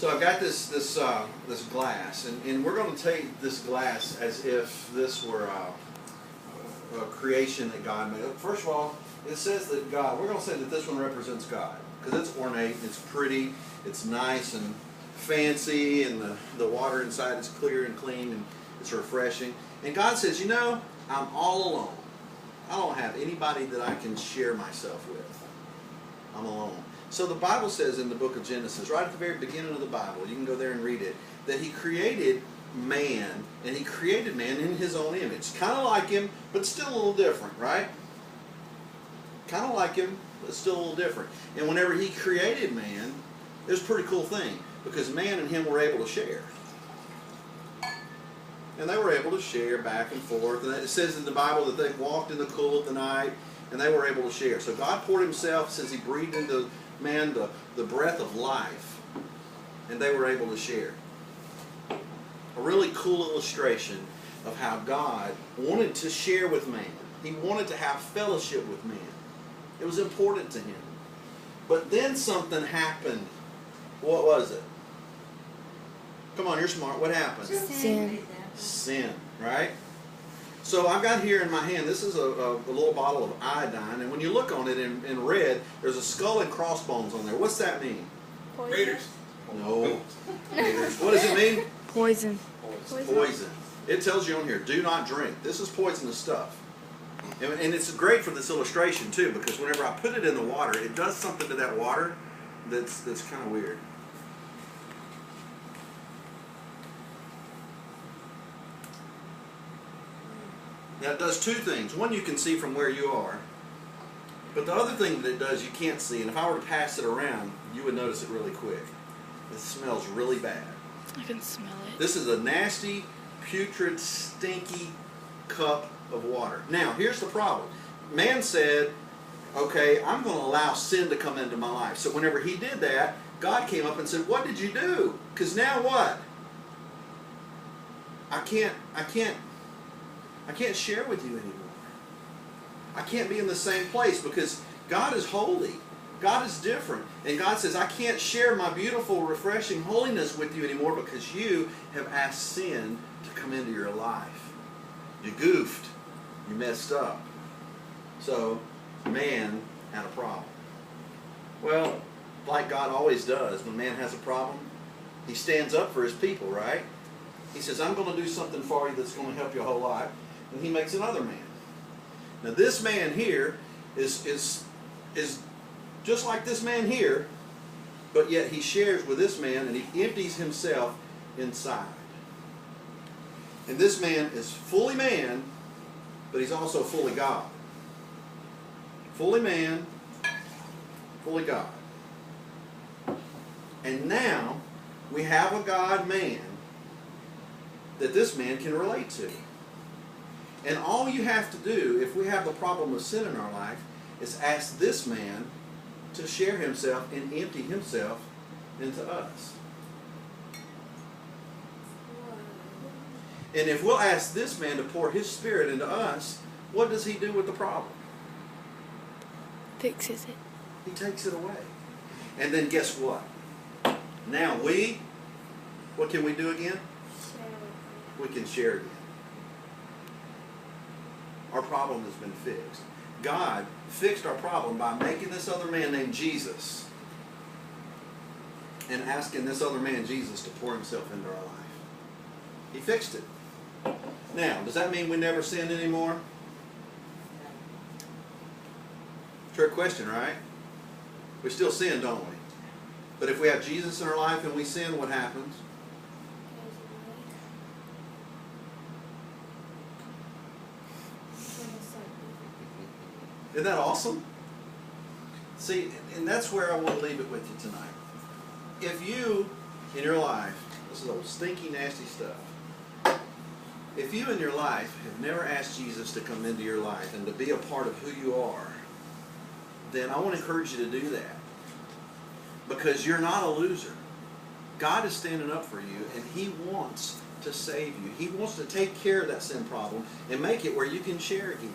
So I've got this glass, and we're going to take this glass as if this were a creation that God made. First of all, it says that God, we're going to say that this one represents God, because it's ornate, it's pretty, it's nice and fancy, and the water inside is clear and clean, and it's refreshing. And God says, you know, I'm all alone. I don't have anybody that I can share myself with. I'm alone. So the Bible says in the book of Genesis, right at the very beginning of the Bible, you can go there and read it, that He created man, and He created man in His own image. Kind of like him, but still a little different, right? Kind of like him, but still a little different. And whenever He created man, it was a pretty cool thing, because man and him were able to share. And they were able to share back and forth. And it says in the Bible that they walked in the cool of the night, and they were able to share. So God poured Himself, it says He breathed into man the breath of life, and they were able to share. A really cool illustration of how God wanted to share with man. He wanted to have fellowship with man. It was important to Him. But then something happened. What was it? Come on, you're smart. What happened? Sin. Sin, right? So I've got here in my hand, this is a little bottle of iodine, and when you look on it in red, there's a skull and crossbones on there. What's that mean? Poison. Raiders. No. Raiders. What does it mean? Poison. Poison. It tells you on here, do not drink. This is poisonous stuff. And it's great for this illustration too, because whenever I put it in the water, it does something to that water that's kind of weird. Now it does two things. One, you can see from where you are. But the other thing that it does, you can't see. And if I were to pass it around, you would notice it really quick. It smells really bad. I can smell it. This is a nasty, putrid, stinky cup of water. Now, here's the problem. Man said, okay, I'm going to allow sin to come into my life. So whenever he did that, God came up and said, what did you do? Because now what? I can't share with you anymore. I can't be in the same place because God is holy. God is different. And God says, I can't share my beautiful, refreshing holiness with you anymore because you have asked sin to come into your life. You goofed. You messed up. So, man had a problem. Well, like God always does, when man has a problem, He stands up for His people, right? He says, I'm going to do something for you that's going to help you a whole lot. And He makes another man. Now this man here is just like this man here, but yet he shares with this man and he empties himself inside. And this man is fully man, but he's also fully God. Fully man, fully God. And now we have a God-man that this man can relate to. And all you have to do, if we have the problem of sin in our life, is ask this man to share himself and empty himself into us. And if we'll ask this man to pour his spirit into us, what does he do with the problem? Fixes it. He takes it away. And then guess what? Now what can we do again? We can share again. Our problem has been fixed. God fixed our problem by making this other man named Jesus and asking this other man, Jesus, to pour Himself into our life. He fixed it. Now, does that mean we never sin anymore? Trick question, right? We still sin, don't we? But if we have Jesus in our life and we sin, what happens? Isn't that awesome? See, and that's where I want to leave it with you tonight. If you, in your life, this is old stinky, nasty stuff. If you in your life have never asked Jesus to come into your life and to be a part of who you are, then I want to encourage you to do that. Because you're not a loser. God is standing up for you, and He wants to save you. He wants to take care of that sin problem and make it where you can share again.